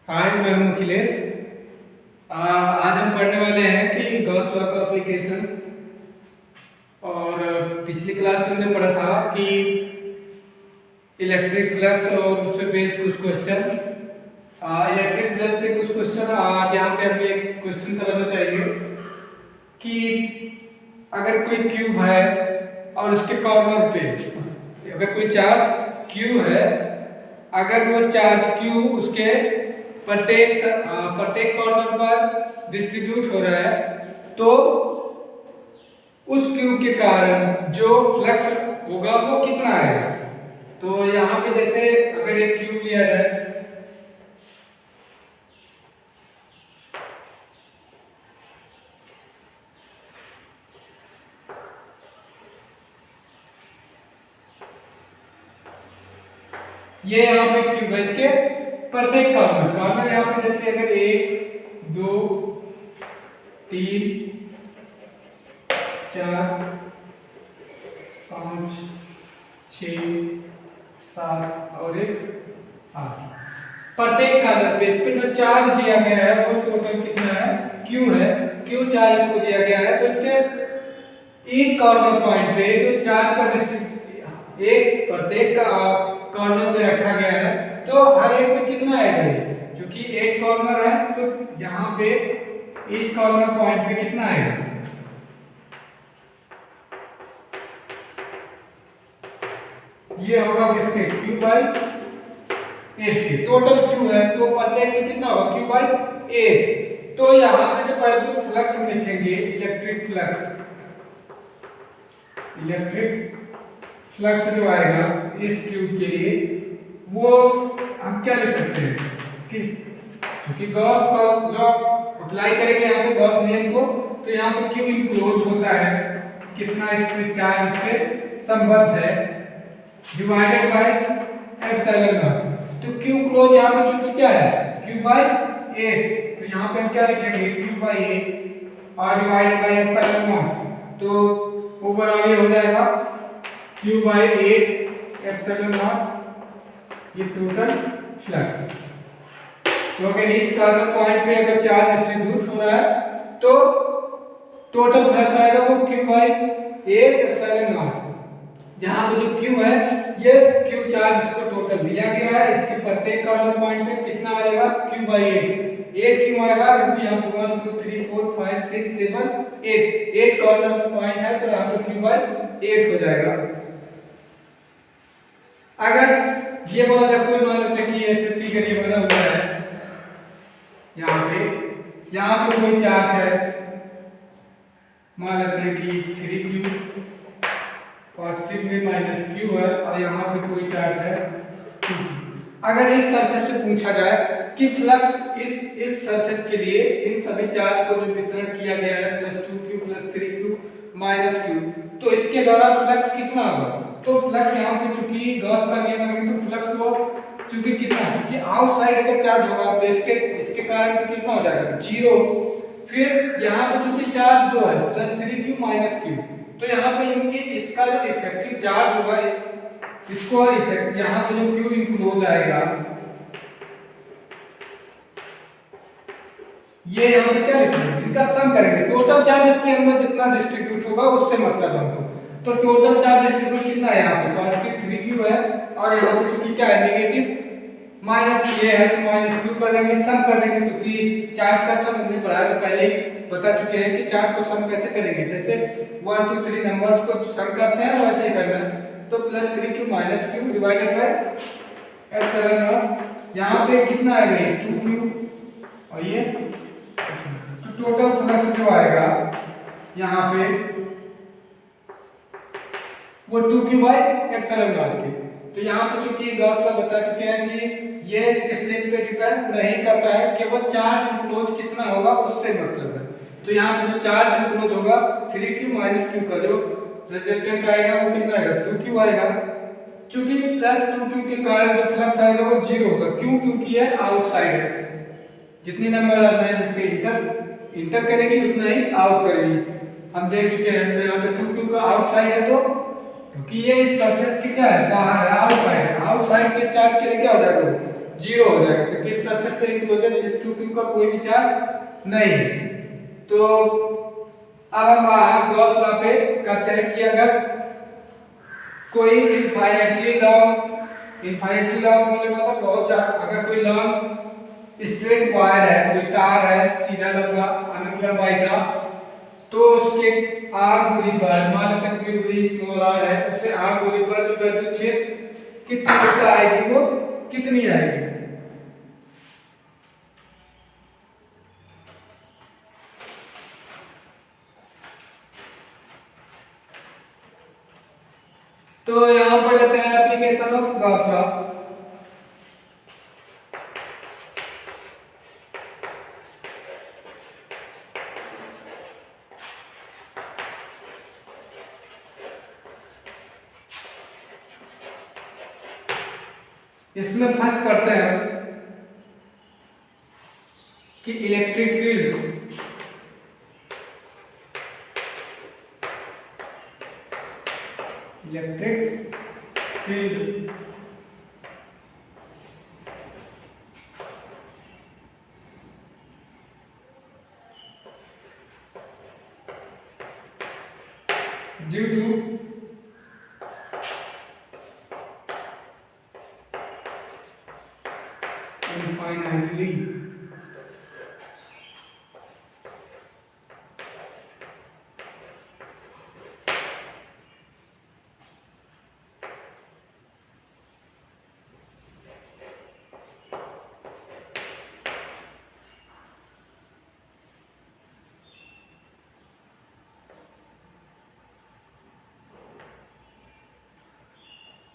हाय, मैं हूं अखिलेश। आज हम पढ़ने वाले हैं कि गॉस लॉ का एप्लीकेशंस। और पिछली क्लास में हमने पढ़ा था कि इलेक्ट्रिक फ्लक्स और उस पे बेस्ड कुछ क्वेश्चन। इलेक्ट्रिक फ्लक्स पे कुछ क्वेश्चन यहाँ पे हमें एक क्वेश्चन कराना चाहिए कि अगर कोई क्यूब है और उसके कॉर्नर पे अगर कोई चार्ज क्यू है, अगर वो चार्ज क्यू उसके प्रत्येक कॉर्नर पर डिस्ट्रीब्यूट हो रहा है तो उस क्यूब के कारण जो फ्लक्स होगा वो कितना आएगा। तो यहाँ पे जैसे अगर एक क्यूब लिया जाए, ये यहाँ पे क्यूब है, इसके प्रत्येक कॉर्नर यहाँ पे जैसे अगर 1 2 3 4 5 6 7 और 8 प्रत्येक कॉर्नर पे इस पे जो चार्ज दिया गया है वो टोटल कितना है, क्यू है। क्यू चार्ज इसको दिया गया है तो इसके ईच कॉर्नर पॉइंट पे जो चार्ज का एक प्रत्येक कॉर्नर पे रखा गया है तो हर एक पे कितना आएगा, क्योंकि एक कॉर्नर है तो यहाँ पे ईच कॉर्नर पॉइंट पे कितना आएगा। ये होगा किसके, क्यू बाई एट के। टोटल क्यू है तो प्रत्येक में कितना होगा, क्यू बाई एट। तो यहाँ पे जो पहले तो फ्लक्स हम लिखेंगे, इलेक्ट्रिक फ्लक्स जो आएगा इस क्यूब के लिए वो हम क्या लिख सकते हैं कि क्योंकि गॉस का लॉ अप्लाई करेंगे यहाँ पे गॉस नियम को, तो यहाँ पे क्यू इनक्लोज होता है कितना इससे चार्ज से संबद्ध है डिवाइडेड बाय एप्सिलॉन नॉट। तो क्यू क्लोज यहाँ पे चूंकि क्या है, क्यू बाई 8, तो यहाँ पे हम क्या लिखेंगे, क्यू बाई 8 और डिवाइडेड बाय एप्सिलॉन नॉट। तो ऊपर आगे हो जाएगा क्यू बाई 8 एप्सिलॉन नॉट, ये टोटल फ्लक्स। तो अगर ईच कॉर्नर पॉइंट पे अगर चार्ज डिस्ट्रीब्यूट हो रहा है तो टोटल फ्लक्स आएगा वो क्यू बाई 8 एप्सिलॉन नॉट। जहां पे जो क्यू है ये क्यू चार्ज इसको टोटल दिया गया है, इसके प्रत्येक कॉर्नर पॉइंट पे कितना आएगा, क्यू बाई 8 क्यों आएगा, क्योंकि यहाँ पे 1 2 3 4 5 6 7 8 कॉर्नर पॉइंट है तो यहाँ पे क्यू बाई 8 हो जाएगा। अगर ये बोला जाए कोई मान लेते कि ऐसे फिगर ये बना हुआ है, यहाँ पे कोई चार्ज है, मान लेते हैं कि 3q पॉजिटिव में माइनस q है और यहाँ पे कोई चार्ज है 2q। अगर इस सरफेस से पूछा जाए कि फ्लक्स इस सरफेस के लिए इन सभी चार्ज को जो वितरण किया गया है +2q +3q -q, तो इसके द्वारा फ्लक्स कितना होगा। तो फ्लक्स यहाँ पे चूंकि गॉस का नियम है तो फ्लक्स वो चूंकि कितना, क्योंकि आउटसाइड अगर चार्ज होगा तो इसके कारण तो कितना हो जाएगा, 0। फिर यहाँ पे चूंकि चार्ज 2 है +3q -q, तो यहाँ पे इनकी इसका जो इफेक्टिव चार्ज होगा इसको इफेक्ट यहाँ पे जो q इनक्लोज आएगा ये यहाँ पे क्या लिखेंगे, इनका सम करेंगे। टोटल चार्ज इसके अंदर जितना डिस्ट्रीब्यूट होगा उससे मतलब हमको, तो टोटल चार्ज डिस्ट्रीब्यूट कितना है, यहाँ पे पॉजिटिव 3q है और यहाँ पे चूंकि क्या है नेगेटिव -q है तो -q कर देंगे, सम कर देंगे क्योंकि चार्ज का सम हमने पढ़ा है पहले ही बता चुके हैं कि चार्ज को सम कैसे करेंगे। जैसे 1 2 3 नंबर्स को सम करते हैं वैसे ही करना है। तो +3q -q divided by epsilon not, यहाँ पे कितना आएगा, 2q और ये तो टोटल फ्लक्स जो आएगा यहाँ पे वो 2q बाई एप्सिलॉन नॉट के। तो यहाँ पे चूंकि गॉस का बता चुके हैं कि ये इसके शेप पे डिपेंड नहीं करता है, केवल चार्ज इनक्लोज कितना होगा उससे मतलब है। तो यहाँ पे जो चार्ज इनक्लोज होगा 3q -q का जो रिजल्टेंट आएगा वो कितना आएगा, 2q आएगा। चूंकि +2q के कारण जो फ्लक्स आएगा वो 0 होगा, क्यों, क्योंकि ये आउटसाइड है। जितनी नंबर लाइन इसके इंटर करेगी उतना ही आउट करेगी, हम देख चुके हैं। तो यहाँ पे 2q का आउटसाइड है तो क्योंकि ये इस सरफेस की क्या है, बाहर है, आउटसाइड के चार्ज के लिए क्या हो जाएगा, जीरो हो जाएगा क्योंकि इस सरफेस से इक्लोजन इस टू क्यू का कोई भी चार्ज नहीं है। तो अब हम गॉस लॉ पे करते हैं कि अगर कोई इनफाइनाइटली लॉन्ग बोलने मतलब बहुत अगर कोई लॉन्ग स्ट्रेट वायर है, कोई तार है सीधा लंबा अनंत लंबाई का, तो उसके आर दूरी पर मान लेते हैं कोई दूरी स्मॉल आर है, उससे आर दूरी पर जो विद्युत क्षेत्र कितनी विद्युत आएगी वो कितनी आएगी। तो यहां पर लेते हैं एप्लीकेशन ऑफ गॉस लॉ। इसमें फर्स्ट पढ़ते हैं कि electric field due to infinitely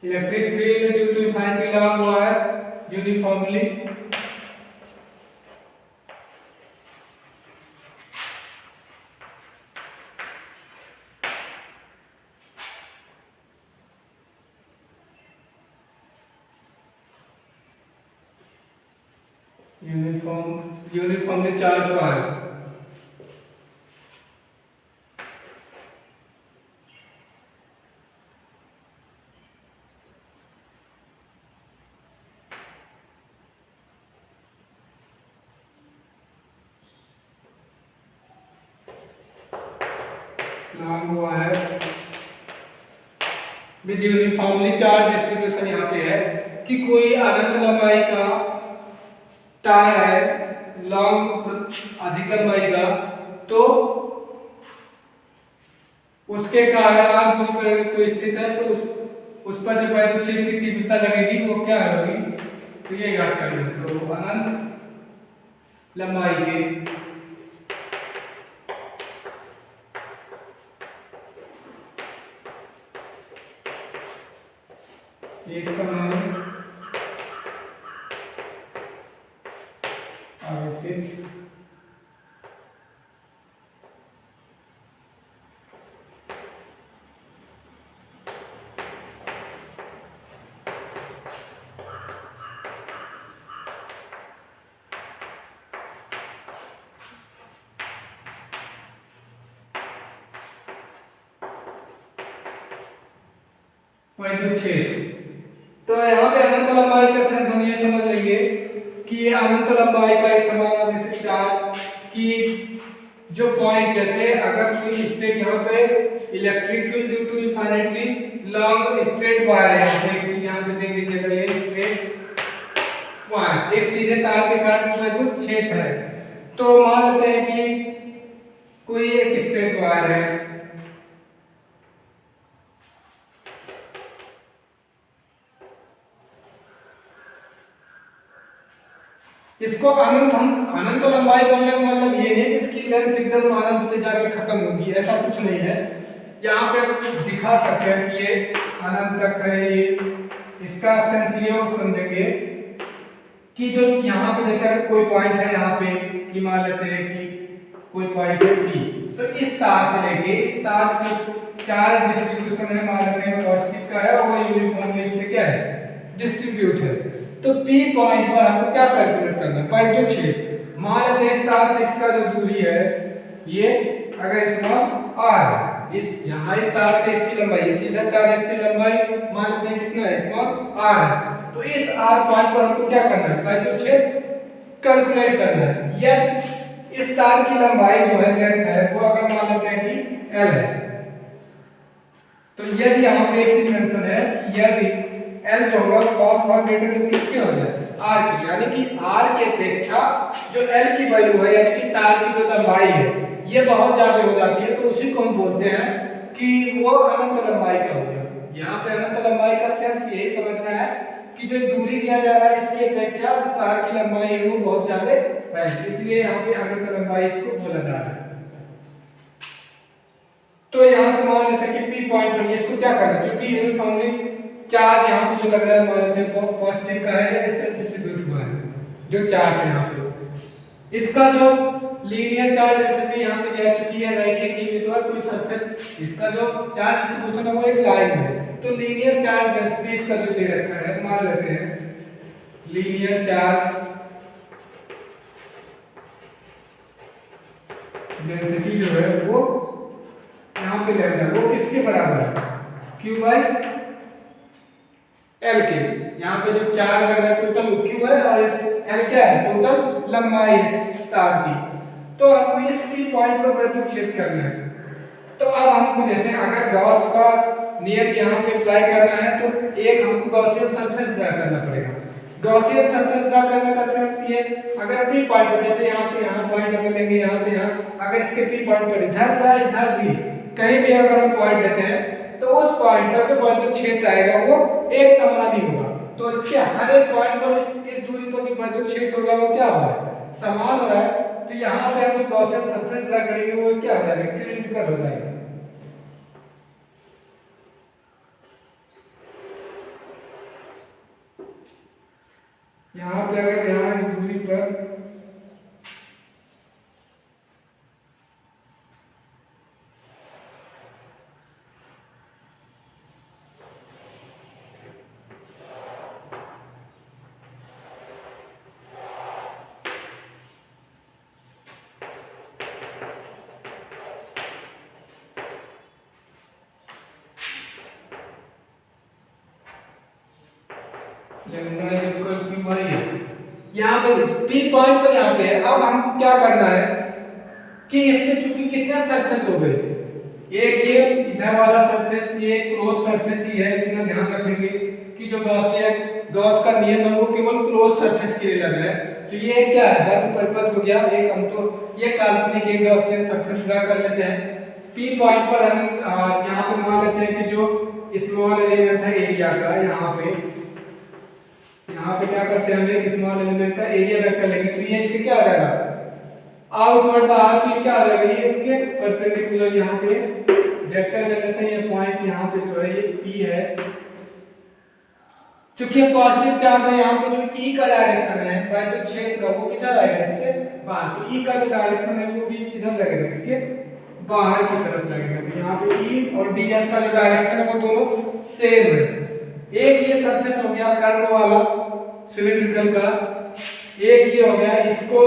electric field due to infinitely long wire uniformly uniformly charge wire long wire with uniformly charge distribution यहाँ पे है कि कोई अनंत लंबाई का तार है लॉन्ग अधिक लंबाई का, तो उसके कारण आर दूरी पर कोई स्थित है तो उस पर जो विद्युत क्षेत्र की तीव्रता लगेगी वो क्या होगी, तो ये याद कर लो। तो अनंत लंबाई के एक समान आवेशित विद्युत क्षेत्र। तो यहाँ पे अनंत लंबाई का सेंस हम ये समझ लेंगे कि ये अनंत लंबाई का एक समान आवेशित चार्ज की जो पॉइंट, जैसे अगर कोई स्ट्रेट यहाँ पे electric field due to infinitely long straight wire है, एक चीज यहाँ पे देख लीजिएगा, ये स्ट्रेट वायर एक सीधे तार के कारण विद्युत क्षेत्र है। तो मान लेते हैं कि कोई एक स्ट्रेट वायर है, इसको अनंत लंबाई बोलने का मतलब ये नहीं इसकी लेंथ एकदम अनंत पे जाके खत्म होगी, ऐसा कुछ नहीं है। यहाँ पे दिखा सकते हैं कि ये अनंत तक है, ये इसका सेंस ये समझेंगे कि जो यहाँ पे जैसे कोई पॉइंट है यहाँ पे कि मान लेते हैं कि कोई पॉइंट है P, तो इस तार से लेके इस तार की चार्ज डिस्ट्रीब्यूशन है, मान लेते हैं पॉजिटिव का है और यूनिफॉर्मली इसमें क्या है डिस्ट्रीब्यूट है। तो P पॉइंट पर हमको क्या कैलकुलेट करना है, विद्युत क्षेत्र। मान लेते हैं इस तार से इसका जो दूरी है ये अगर इसमें r, इस यहाँ इस तार से इसकी लंबाई, सीधा तार इससे लंबाई मान लेते हैं कितना है इसमें r, तो इस R पॉइंट पर हमको क्या करना है, वैद्युत क्षेत्र कैलकुलेट करना है। यदि इस तार की लंबाई जो है लेंथ है वो अगर मान लेते हैं कि L है, तो यदि यहाँ पे एक चीज मेंशन है, यदि L जो होगा फॉर मीटर तो किसके हो जाए, R की, यानी कि R के अपेक्षा जो L की वैल्यू है यानी कि तार की जो लंबाई है ये बहुत ज्यादा हो जाती है, तो उसी को हम बोलते हैं कि वो अनंत लंबाई का हो गया। यहाँ पे अनंत लंबाई का सेंस यही समझना है कि जो दूरी दिया जा रहा है इसकी अपेक्षा तार की लंबाई है वो बहुत ज्यादा है, इसलिए यहाँ पे अनंत लंबाई इसको बोला जा रहा है। तो यहाँ पे मान लेते हैं कि P पॉइंट पर इसको क्या करना है, क्योंकि यूनिफॉर्मली चार्ज यहाँ पे जो लग रहा है मान लेते हैं पॉजिटिव का है, इससे डिस्ट्रीब्यूट हुआ है जो चार्ज है यहाँ पे, इसका जो लीनियर चार्ज डेंसिटी यहाँ पे दिया चुकी है रैखिक की तो कोई सरफेस, इसका जो चार्ज डिस्ट्रीब्यूशन है वो एक लाइन है, तो लीनियर चार्ज डेंसिटी इसका जो दे रखा है मान लेते हैं लीनियर चार्ज डेंसिटी जो है वो यहाँ पे लैम्डा वो किसके बराबर है, Q बाई L के। यहाँ पे जो चार्ज लग रहा है टोटल Q है और L क्या है, टोटल लंबाई तार की। तो हमको इस P पॉइंट पर वैल्यू चेक करना है। तो अब हमको जैसे अगर गॉस का नियम यहाँ पे अप्लाई करना है तो एक हमको गॉसियन सरफेस ड्रा करना पड़ेगा। गॉसियन सरफेस ड्रा करने का सेंस ये, अगर P पॉइंट पर जैसे यहाँ से यहाँ पॉइंट अगर लेंगे, यहाँ से यहाँ, अगर इसके P पॉइंट पर इधर या इधर भी कहीं भी अगर हम पॉइंट लेते हैं तो उस पॉइंट का जो वैद्युत क्षेत्र आएगा वो एक समान ही होगा। तो इसके हर एक पॉइंट पर इस दूरी पर जो वैद्युत क्षेत्र होगा वो क्या होगा, समान हो रहा है। तो यहाँ पे हम जो गॉसियन सरफेस ड्रा करेंगे वो क्या हो जाएगा, सिलिंड्रिकल हो जाएगा। यहाँ पे अगर यहाँ इस दूरी पर यहाँ पे P पॉइंट पर यहाँ पे है। अब हम क्या करना है कि इसमें चूंकि कितने सरफेस हो गए, एक ये इधर वाला सरफेस ये क्लोज सरफेस ही है, इतना ध्यान रखेंगे कि जो गॉस का नियम है वो केवल क्लोज सरफेस के लिए लग रहा है। तो ये क्या है, बंद परिपथ हो गया एक, हम तो ये काल्पनिक एक गॉसियन सरफेस ड्रा कर लेते हैं। P पॉइंट पर हम यहाँ पे मान लेते हैं कि जो स्मॉल एलिमेंट है एरिया का, यहाँ पे क्या करते हैं हम एक स्मॉल एलिमेंट का एरिया वेक्टर लेंगे, तो ये इसके क्या आ जाएगा, आउटवर्ड बाहर की क्या आ जाएगा, ये इसके परपेंडिकुलर यहाँ पे वेक्टर ले लेते हैं। ये पॉइंट यहाँ पे जो है ये P है, क्योंकि पॉजिटिव चार्ज है यहाँ पे जो E का डायरेक्शन है वैद्युत क्षेत्र का वो किधर आएगा, इससे बाहर, तो E का जो डायरेक्शन है वो भी किधर लगेगा, इसके बाहर की तरफ लगेगा। तो यहाँ पे E और DS का जो डायरेक्शन है वो दोनों सेम है। एक ये सरफेस हो गया कर्व वाला सिलिंड्रिकल का, एक ये हो गया, इसको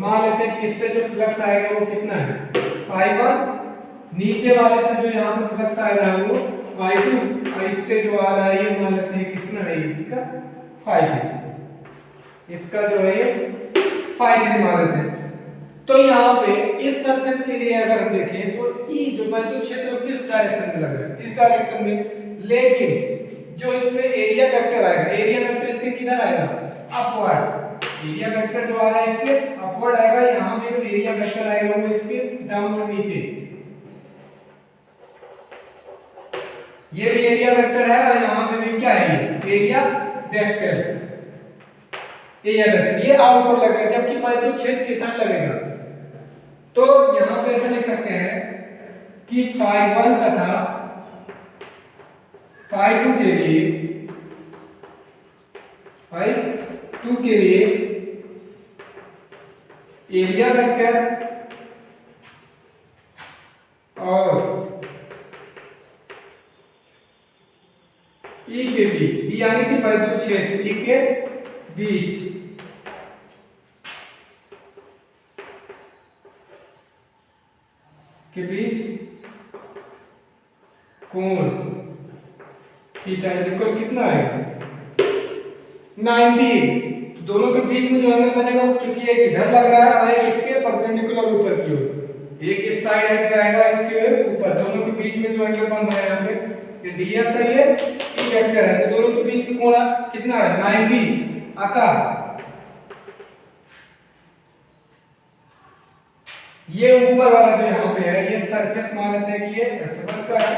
मान लेते हैं कि इससे जो फ्लक्स आएगा वो कितना है, phi1, नीचे वाले से जो यहाँ पे फ्लक्स आ रहा है वो phi2, और इससे जो आ रहा है ये मान लेते हैं कितना है, इसका phi3, इसका जो है ये phi3 मान लेते हैं। तो यहाँ पे इस सरफेस के लिए अगर हम देखें तो E जो वैद्युत क्षेत्र किस डायरेक्शन में लग रहा है, इस डायरेक्शन में, लेकिन जो इसमें एरिया वेक्टर आएगा, एरिया वेक्टर इसके किधर आएगा, अपवर्ड, एरिया वेक्टर जो आ रहा है इसके अपवर्ड आएगा। यहाँ पे जो एरिया वेक्टर आएगा वो इसके डाउनवर्ड नीचे, ये भी एरिया वेक्टर है और यहाँ पे भी क्या है, ये एरिया वेक्टर, एरिया वेक्टर ये आउटवर्ड लगेगा, जबकि वैद्युत क्षेत्र कितना लगेगा। तो यहाँ पे ऐसा लिख सकते हैं कि phi1 तथा phi2 के लिए एरिया वेक्टर और E के बीच, E यानी कि वैद्युत क्षेत्र E के बीच कोण थीटा इक्वल कितना आएगा, 90। तो दोनों के बीच में जो एंगल बनेगा क्योंकि एक इधर लग रहा है और एक इसके परपेंडिकुलर ऊपर की ओर, एक इस साइड ऐसे आएगा इसके ऊपर, दोनों के बीच में जो एंगल बन रहा है यहाँ पे ये ds है, ये e वेक्टर है, तो दोनों के बीच में कोण कितना है 90 अतः ये ऊपर वाला जो यहाँ पे है ये सरफेस मान लेते हैं कि ये S1 का है,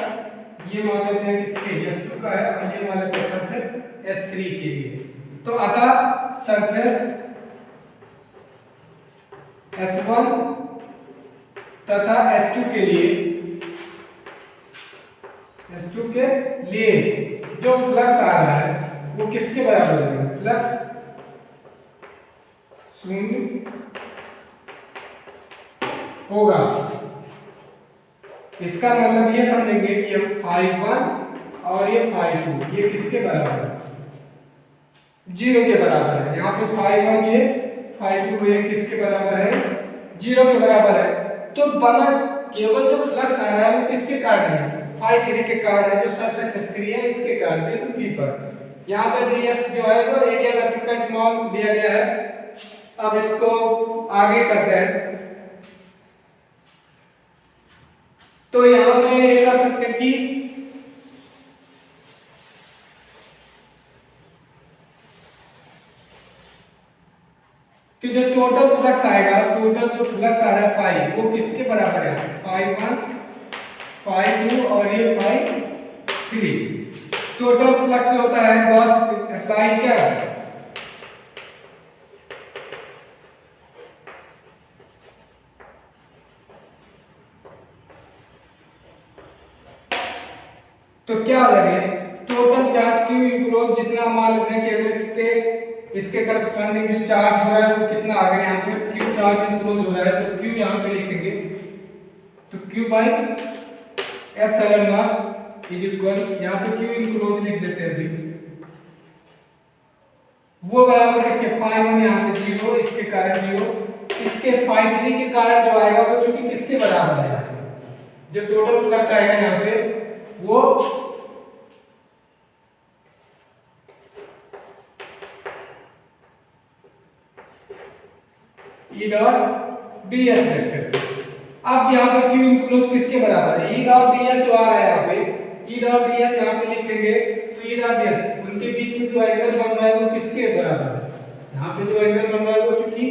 ये मान लेते हैं किसके S2 का है और ये मान लेते हैं सरफेस S3 के लिए। तो अतः सरफेस S1 तथा S2 के लिए जो फ्लक्स आ रहा है वो किसके बराबर है, फ्लक्स 0 होगा। इसका मतलब ये समझेंगे कि हम φ1 और ये φ2 ये किसके बराबर है, 0 के बराबर है। यहाँ पे φ1 ये φ2 ये किसके बराबर है, 0 के बराबर है। तो बना केवल जो फ्लक्स आ रहा है वो किसके कारण है, φ3 के कारण है, जो सरफेस S3 है इसके कारण बिंदु P पर। यहाँ पे ds जो है वो एरिया वेक्टर का स्मॉल दिया गया है। अब इसको आगे करते हैं, तो यहाँ पे ये कर सकते हैं कि जो टोटल फ्लक्स आएगा, टोटल जो फ्लक्स आ रहा है फाई वो किसके बराबर है, φ1 φ2 और ये φ3। टोटल फ्लक्स जो होता है गॉस अप्लाई क्या है, तो क्या हो जाएगा टोटल चार्ज Q इनक्लोज जितना मान लेते हैं कि अगर इसके करस्पॉन्डिंग जो चार्ज हो रहा है वो कितना आ गया, यहाँ पे Q चार्ज इनक्लोज हो रहा है तो Q यहाँ पे लिख देंगे, तो Q by epsilon not is equal, यहाँ पे Q इनक्लोज लिख देते हैं अभी, वो बराबर किसके φ1 यहाँ पे 0 इसके कारण 0, इसके φ3 के कारण जो आएगा वो चूंकि किसके बराबर है, जो टोटल फ्लक्स आएगा यहाँ पे वो E डॉट ds वेक्टर। अब यहाँ पे Q इनक्लोज किसके बराबर है, E डॉट ds जो आ रहा है यहाँ पे E डॉट ds यहाँ पे लिखेंगे तो E डॉट ds उनके बीच में जो एंगल बन रहा है वो किसके बराबर है, यहाँ पे जो एंगल बन रहा है वो चूंकि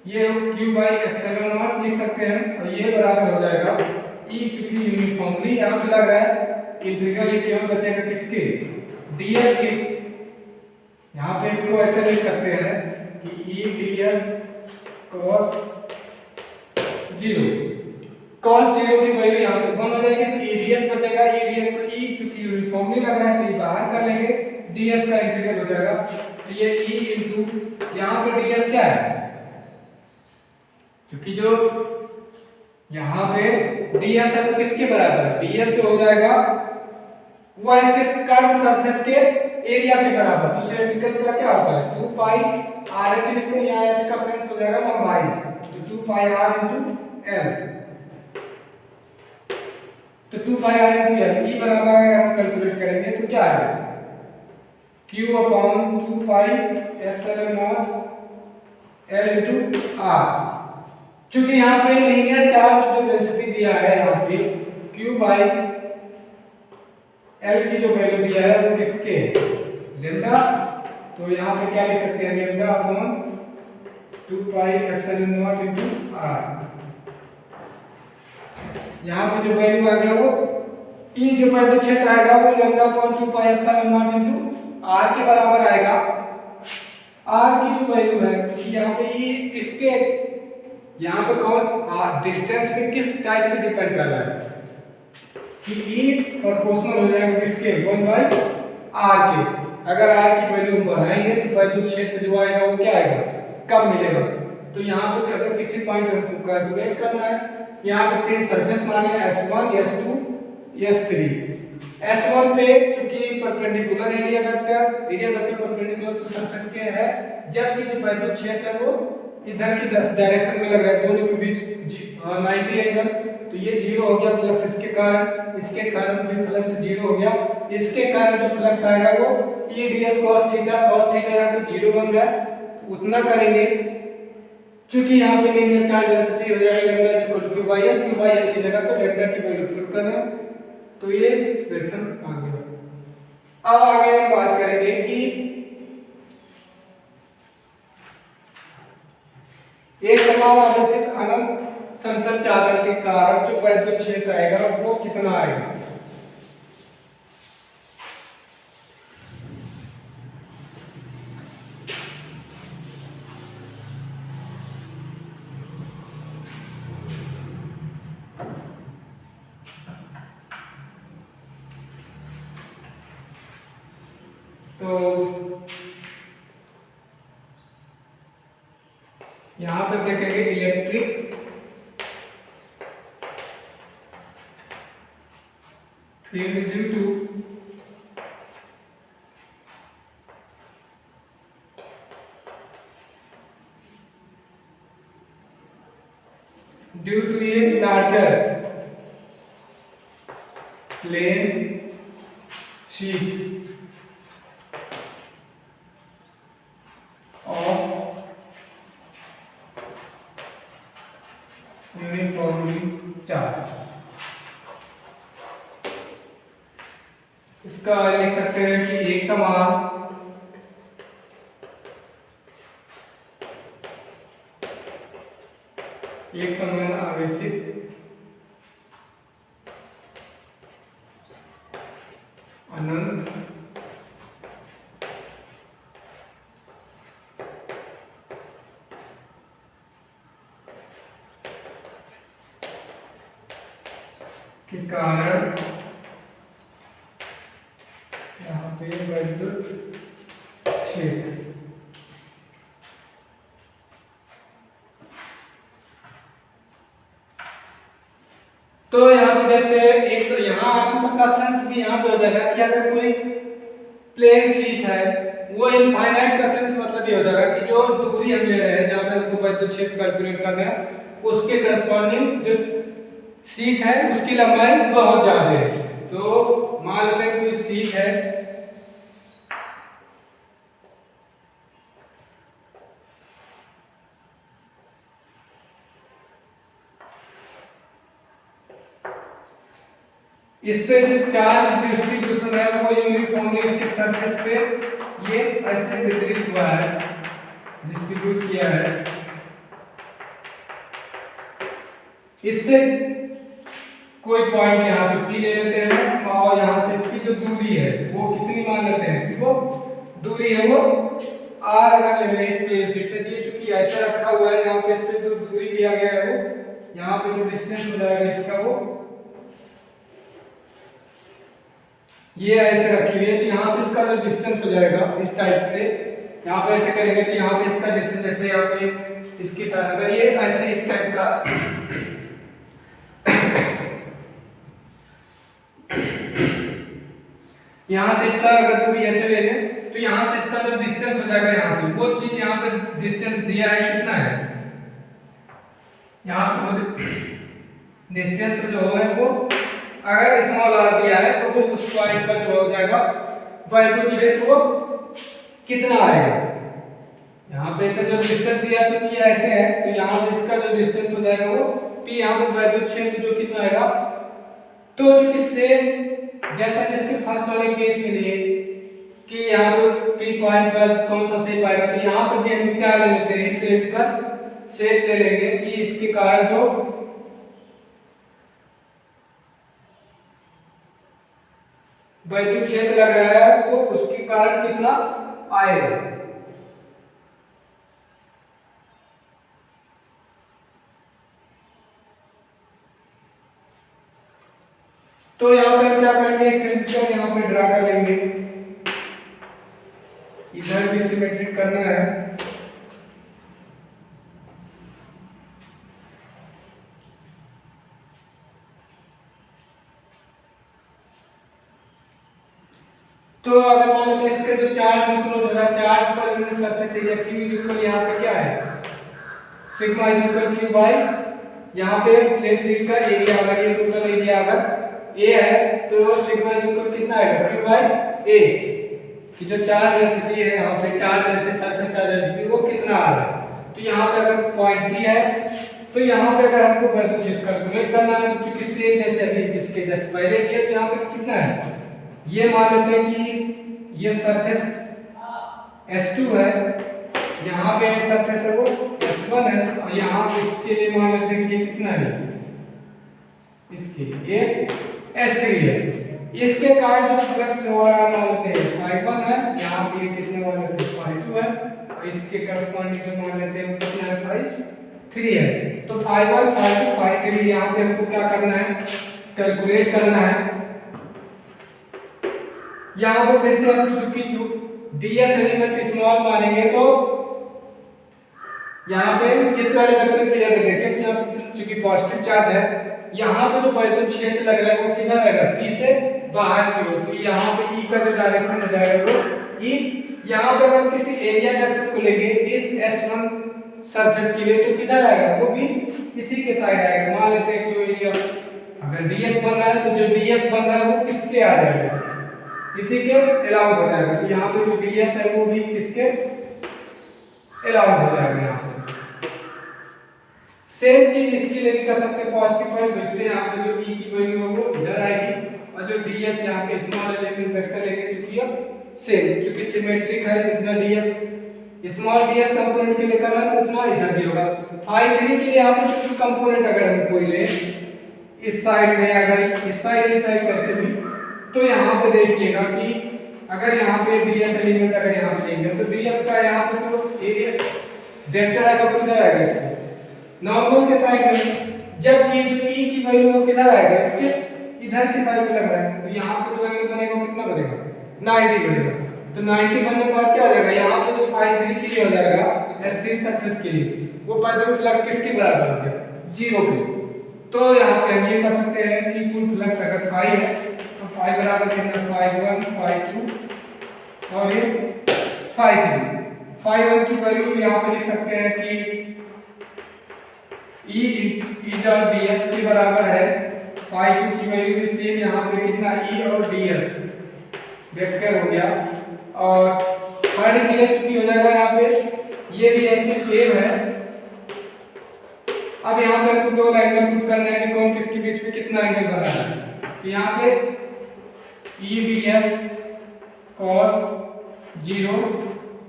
ये हम Q बाई एप्सिलॉन नॉट लिख सकते हैं और ये बराबर हो जाएगा E चूंकि यूनिफॉर्मली यहाँ पे लग रहा है इंटीग्रल ये केवल बचेगा किसके ds के, यहाँ पे इसको ऐसे लिख सकते हैं कि E ds cos 0 की वैल्यू यहाँ पे 1 हो जाएगी, तो ds बचेगा, ds को E चूंकि यूनिफॉर्मली लग रहा है तो ये बाहर कर लेंगे, ds का इंटीग्रल हो जाएगा, तो ये E इनटू यहाँ पे ds क्या है, क्योंकि जो यहाँ पे ds है वो किसके बराबर है, ds जो हो जाएगा वो इसके कर्व सरफेस के एरिया के बराबर, तो सिलेंड्रिकल का क्या होता है 2 पाई RH लिखते हैं, यहाँ h का सेंस हो जाएगा लंबाई, तो 2 पाई r into l, तो 2 पाई r into l E बराबर हम कैलकुलेट करेंगे तो क्या आएगा Q upon 2 pi epsilon not l into r। क्योंकि यहाँ पे लीनियर चार्ज जो डेंसिटी दिया है यहाँ पे Q बाई L की जो वैल्यू दिया है वो किसके लेम्डा, तो यहाँ पे क्या लिख सकते हैं lambda upon 2 pi epsilon not into r। यहाँ पे जो वैल्यू आ गया वो E जो वैल्यू क्षेत्र आएगा वो lambda upon 2 pi epsilon not into r के बराबर आएगा। r की जो वैल्यू है यहाँ पे E किसके, यहाँ पे कौन डिस्टेंस पे किस टाइप से डिपेंड कर रहा है कि E प्रोपोर्शनल हो जाएगा किसके 1 बाई r के, अगर r की वैल्यू बढ़ाएंगे तो वैल्यू क्षेत्र जो आएगा वो क्या आएगा कम मिलेगा। तो यहाँ पे अगर किसी पॉइंट हमको कैलकुलेट करना है, यहाँ पे तीन सरफेस माने S1 S2 S3, S1 पे क्योंकि परपेंडिकुलर एरिया वेक्टर परपेंडिकुलर तो सरफेस के है, जबकि जो वैल्यू क्षेत्र है वो इधर की डायरेक्शन में लग रहा है, दोनों के बीच 90 एंगल, तो ये 0 हो गया फ्लक्स इसके कारण भी फ्लक्स 0 हो गया, इसके कारण जो फ्लक्स आएगा वो P ds cos थीटा यहाँ पे 0 बन गया, उतना करेंगे। क्योंकि यहाँ पे लिनियर चार्ज डेंसिटी हो जाएगा लैम्डा इक्वल टू Q/L की जगह पे लैम्डा की वैल्यू पुट करना, तो ये एक्सप्रेशन आ गया। अब आगे हम बात करेंगे कि एक समान आवेशित अनंत समतल चादर के कारण जो वैद्युत क्षेत्र आएगा वो कितना आएगा। तो यहाँ पर देखेंगे electric field due to a larger plane sheet uniformly charge. इसका लिख सकते हैं कि एक समान आवेशित अनंत के कारण यहाँ पे वैद्युत क्षेत्र तो यहाँ पे जैसे एक यहाँ अनंत का सेंस भी यहाँ पे हो जाएगा कि अगर कोई प्लेन शीट है वो इनफाइनाइट का सेंस मतलब ये हो जाएगा कि जो दूरी हम ले रहे हैं जहाँ पे हमको वैद्युत क्षेत्र कैलकुलेट करना है उसके करस्पॉन्डिंग जो शीट है उसकी लंबाई बहुत ज्यादा है। तो मान लेते हैं कोई शीट है इस पे जो चार्ज डिस्ट्रीब्यूशन है वो यूनिफॉर्मली इसके सरफेस पे ये ऐसे वितरित हुआ है, डिस्ट्रीब्यूट किया है। इससे कोई पॉइंट यहाँ पे P ले लेते हैं और यहाँ से इसकी जो दूरी है वो कितनी मान लेते हैं कि वो दूरी है वो R अगर ले लें इस प्लेन शीट से, चूंकि ऐसा रखा हुआ है यहाँ पे इससे जो दूरी लिया गया है वो यहाँ पे जो डिस्टेंस हो जाएगा इसका वो ये ऐसे रखी हुई है। तो यहाँ से इसका जो डिस्टेंस हो जाएगा इस टाइप से यहाँ पे ऐसे करेंगे तो यहाँ पे इसका डिस्टेंस जैसे यहाँ पे इसकी अगर ये ऐसे इस टाइप का यहाँ से इसका अगर दूरी ऐसे ले लें तो यहाँ से इसका जो डिस्टेंस हो जाएगा यहाँ पे वो चीज यहाँ पे डिस्टेंस दिया है कितना है यहाँ पे डिस्टेंस जो है वो अगर स्मॉल r दिया है तो वो उस पॉइंट पर जो हो जाएगा वैद्युत क्षेत्र वो कितना आएगा। यहाँ पे से जो डिस्टेंस दिया तो ये ऐसे है तो यहाँ से इसका जो डिस्टेंस हो जाएगा वो p यहाँ पे वैद्युत क्षेत्र जो कितना आएगा। तो इससे जैसा जिसके फर्स्ट वाले केस में लिए कि यहाँ पे p पॉइंट पर कौन सा शेप आएगा तो यहाँ पर भी हम क्या ले लेते हैं सिलेंडर शेप ले लेंगे कि इसके कारण जो वैद्युत क्षेत्र लग रहा है वो उसके कारण कितना आएगा। तो यहाँ पे क्या करेंगे एक सिलेंडर यहाँ पे ड्रा कर लेंगे, इधर भी सिमेट्रिक करना है। तो अगर मान लो इसके जो चार्ज इक्वल हो रहा है charge per unit surface area Q equal यहाँ पे क्या है सिग्मा इक्वल Q बाय यहाँ पे प्लेन शीट का एरिया अगर ये टोटल एरिया अगर A है तो सिग्मा इक्वल कितना आएगा Q बाय A। कि जो चार्ज डेंसिटी है यहाँ पे, charge density, surface charge density वो कितना आ रहा है। तो यहाँ पे अगर पॉइंट भी है तो यहाँ पे अगर हमको वैल्यू चेक कैलकुलेट करना है, क्योंकि सेम जैसे अभी जिसके जस्ट पहले किया, तो यहाँ पे कितना है, ये मान लेते हैं कि ये सरफेस S2 है, यहाँ पे सरफेस है वो S1 है, और यहाँ पे इसके लिए मान लेते हैं कि ये कितना है, इसके ये S3 है। इसके कारण जो फ्लक्स हो रहा है मान लेते हैं ∅1 है, यहाँ पे कितने मान लेते हैं ∅2 है, और इसके करस्पॉन्डिंग जो मान लेते हैं कितना है ∅3 है। तो ∅1 ∅2 ∅3 यहाँ पे हमको क्या करना है, कैलकुलेट करना है। यहाँ पर फिर से हम चूंकि ds एलिमेंट स्मॉल मानेंगे तो यहाँ पे इस वाले वेक्टर के लिए देखें, तो यहाँ पे चूंकि पॉजिटिव चार्ज है, यहाँ पे जो वैद्युत क्षेत्र लग रहा है वो किधर रहेगा, P से बाहर की ओर। तो यहाँ पे E का जो डायरेक्शन हो जाएगा वो E, यहाँ पे अगर किसी एरिया वेक्टर को लेंगे इस S1 सरफेस के लिए तो किधर आएगा, वो भी इसी के साइड आएगा। मान लेते हैं कि एरिया अगर ds बन रहा है तो जो ds बन रहा है वो किसके आ जाएगा, इसी के अलाउ हो जाएगा। तो यहाँ पे जो ds है वो भी किसके अलाउ हो जाएगा। यहाँ पे सेम चीज इसके लिए भी कर सकते हैं, पॉजिटिव पॉइंट, तो इससे यहाँ पे जो E की वैल्यू है वो इधर आएगी, और जो ds यहाँ पे स्मॉल एलिमेंट वेक्टर लेंगे क्योंकि अब सेम, क्योंकि सिमेट्रिक है, जितना ds स्मॉल ds कंपोनेंट के लिए कर रहा है तो उतना इधर भी होगा। ∅3 के लिए यहाँ पे जो कंपोनेंट अगर हम कोई ले इस साइड में, अगर इस साइड कैसे भी, तो यहाँ पे देखिएगा कि अगर यहाँ पे ds एलिमेंट अगर यहाँ पे लेंगे तो ds का यहाँ पे जो एरिया वेक्टर आएगा वो किधर आएगा, इसके नॉर्मल के साइड में, जबकि जो E की वैल्यू वो किधर आएगा, इसके इधर की साइड पे लग रहा है। तो यहाँ पे जो वैल्यू बनेगा वो कितना बनेगा, 90 बनेगा। तो 90 बनने के बाद क्या हो जाएगा, यहाँ पे जो ∅3 के लिए हो जाएगा S3 सरफेस के लिए, वो वैद्युत फ्लक्स किसके बराबर हो गया, 0 के। तो यहाँ पे हम ये कर सकते हैं कि कुल फ्लक्स अगर ∅ है तो ∅ बराबर कितना, ∅1 ∅2 और ये ∅3। ∅1 की वैल्यू यहाँ पे लिख सकते हैं कि E और ds के बराबर है, ∅2 की वैल्यू भी सेम यहाँ पे कितना E और ds वेक्टर हो गया, और थर्ड के लिए चूंकि हो जाएगा यहाँ पे ये भी ऐसे सेम है। अब यहाँ पे आपको दो एंगल पुट करना है कि कौन किसके बीच में कितना एंगल बना है। तो यहाँ पे EBS cos 0,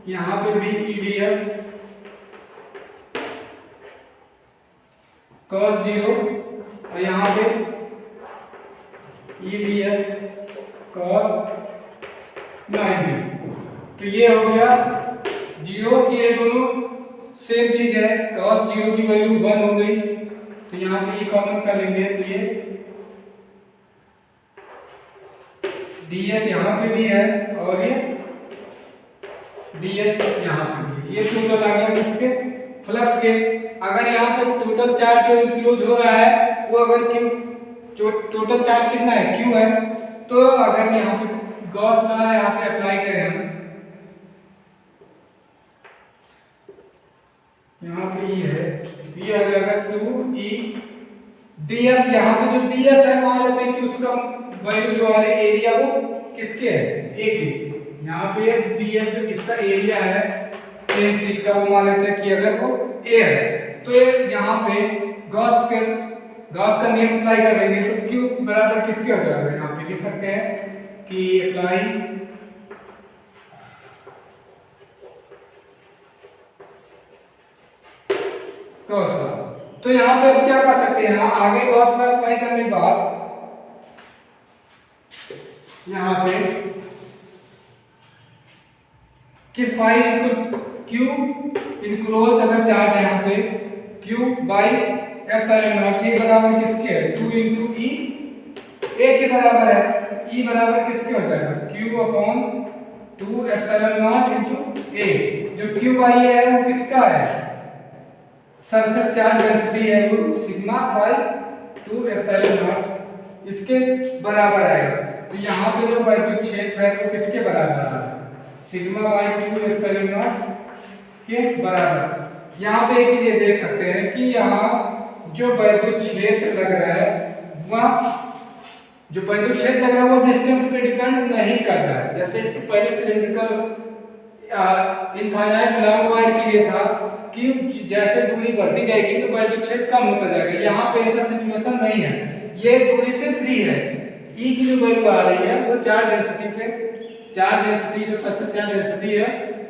यहाँ पे भी EBS cos 0, और यहाँ पे EBS cos 90। तो ये हो गया 0, ये दोनों सेम चीज है, cos 0 की वैल्यू 1 हो गई, तो यहाँ पे ये कॉमन कर लेंगे, तो ये ds यहाँ पे भी है और ये ds यहाँ पे भी, ये टोटल आ गया किसके, फ्लक्स के। अगर यहाँ पे टोटल चार्ज जो इंक्लोज हो रहा है वो अगर q, जो टोटल चार्ज कितना है q है, तो अगर यहाँ पे गॉस लॉ यहाँ पे अप्लाई करें हम, यहाँ पे ये है, ये आ जाएगा 2E ds, यहाँ पे जो ds है मान लेते हैं कि उसका वैल्यू जो है एरिया वो किसके है, a के। यहाँ पे ds जो इसका एरिया है प्लेन शीट का, वो मान लेते हैं कि अगर वो a है, तो यहाँ पे गॉस का नियम अप्लाई कर देंगे तो q बराबर किसके हो जाएगा, यहाँ पे लिख सकते हैं कि अप्लाई गॉस लॉ। तो यहाँ पे हम क्या कर सकते हैं, आगे गॉस लॉ अप्लाई करने के बाद यहाँ पे कि फाई क्यू इनक्लोज अगर चार्ज है यहाँ पे क्यू बाई एप्सिलॉन नॉट, ये बराबर किसके है 2 इंटू ई, ए के बराबर है, ई बराबर किसके हो जाएगा Q upon 2 epsilon not into A. जो क्यू बाई है वो किसका है, सरफेस चार्ज डेंसिटी है, वो सिग्मा बाई 2 एप्सिलॉन नॉट इसके बराबर आएगा। तो यहाँ पे जो वैद्युत क्षेत्र है वो किसके बराबर है, सिग्मा बाई 2 एप्सिलॉन नॉट के बराबर। यहाँ पे एक चीज ये देख सकते हैं कि यहाँ जो वैद्युत क्षेत्र लग रहा है वह जो वैद्युत क्षेत्र लग रहा है वो डिस्टेंस पे डिपेंड नहीं करता है। जैसे इसके पहले सिलेंड्रिकल इनफाइनाइट लॉन्ग वायर के लिए था कि जैसे दूरी बढ़ती जाएगी तो वैद्युत क्षेत्र कम होता जाएगा। यहाँ पे ऐसा सिचुएशन नहीं है, ये दूरी से फ्री है। ई की जो वैल्यू आ रही है वो चार्ज डेंसिटी पे, चार्ज डेंसिटी जो सरफेस चार्ज डेंसिटी है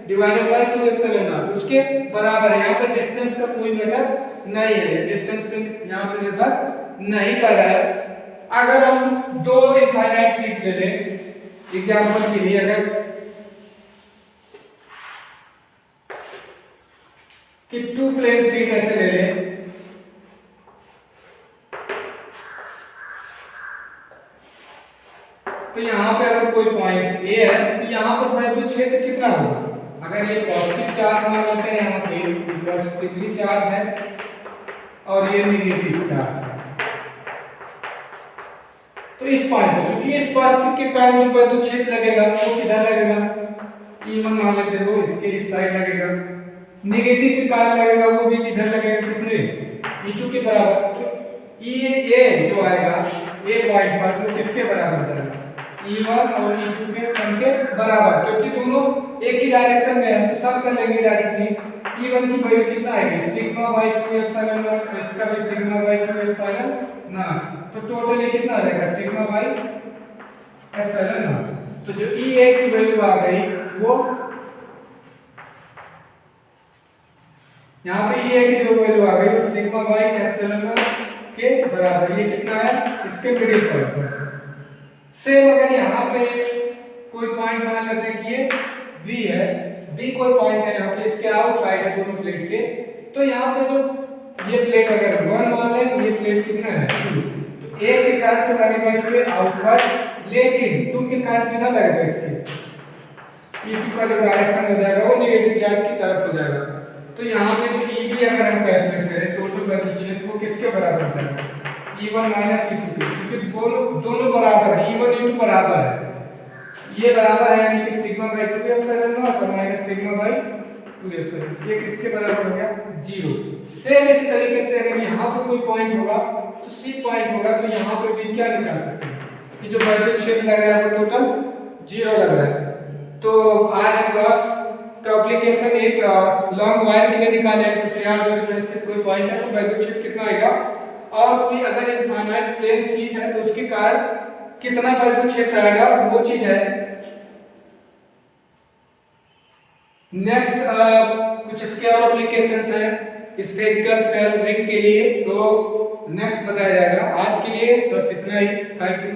डिवाइडेड बाय 2 एप्सिलॉन नॉट उसके बराबर है। यहाँ पे डिस्टेंस का कोई मैटर नहीं है, डिस्टेंस पे यहाँ पे निर्भर नहीं कर रहा है। अगर हम दो इनफाइनाइट शीट ले लें एग्जांपल के लिए, अगर कि 2 प्लेन शीट ऐसे ले लें, तो यहाँ पे अगर कोई पॉइंट ए है तो यहाँ पर वैद्युत क्षेत्र कितना होगा? अगर ये पॉजिटिव चार्ज मान लेते हैं, यहाँ पे पॉजिटिवली चार्ज है और ये नेगेटिव चार्ज है, तो इस पॉइंट पर क्योंकि इस पॉजिटिव के कारण जो वैद्युत क्षेत्र लगेगा वो किधर लगेगा? E1 मान लेते हो, इसके इस साइड लगेगा। नेगेटिव के कारण लगेगा वो भी किधर लगेगा? कितने? E2 के बराबर। तो E जो आएगा ए पॉइंट पर वो किसके बराबर जाएगा? E1 और E2 के सम के बराबर, क्योंकि दोनों एक ही डायरेक्शन में है तो सम कर लेंगे डायरेक्टली। E1 की वैल्यू कितना आएगी? सिग्मा बाई 2 एप्सिलॉन नॉट, इसका भी सिग्मा बाई 2 एप्सिलॉन नॉट, तो टोटल ये कितना आ जाएगा? Sigma by epsilon not. तो जो E1 की वैल्यू आ गई वो यहाँ पे E1 की जो वैल्यू आ गई वो सिग्मा बाई एप्सिलॉन नॉट के बराबर। ये कितना है? इसके मिडिल पॉइंट पर। सेम अगर यहाँ पे कोई पॉइंट मान लेते हैं कि ये V है, B कोई पॉइंट है यहाँ पे, इसके आउटसाइड है दोनों प्लेट के, तो यहाँ पे जो ये प्लेट अगर 1 मान लें, ये प्लेट कितना है? 2, तो 1 के कारण तो लगेगा इसके आउटवर्ड, लेकिन 2 के कारण कितना लगेगा? इसके E2 का जो डायरेक्शन हो जाएगा वो नेगेटिव चार्ज की तरफ हो जाएगा। तो यहाँ पे जो EB अगर हम कैलकुलेट करें टोटल वैल्यू क्षेत्र वो किसके बराबर है? E1 माइनस E2 के, क्योंकि दोनों बराबर है, E1 E2 बराबर है, ये बराबर है यानी कि सिग्मा बाई 2 एप्सिलॉन नॉट और माइनस सिग्मा बाई 2 एप्सिलॉन, ये किसके बराबर हो गया? 0। सेम इसी तरीके से अगर यहाँ पे कोई पॉइंट होगा तो C पॉइंट होगा, तो यहाँ पे भी क्या निकाल सकते हैं कि जो वैद्युत क्षेत्र लग रहा है वो टोटल 0 लग रहा है। तो आज हम गॉस का एप्लीकेशन एक लॉन्ग वायर के लिए निकाले हैं, तो यहाँ जो स्थित कोई पॉइंट है तो वैद्युत क्षेत्र कितना आएगा, और कोई अगर इनफाइनाइट प्लेन शीट है तो उसके कारण कितना वैद्युत क्षेत्र आएगा वो चीज है। नेक्स्ट कुछ इसके और एप्लीकेशंस हैं स्फेरिकल सेल रिंग के लिए, तो नेक्स्ट बताया जाएगा। आज के लिए बस इतना ही। Thank you.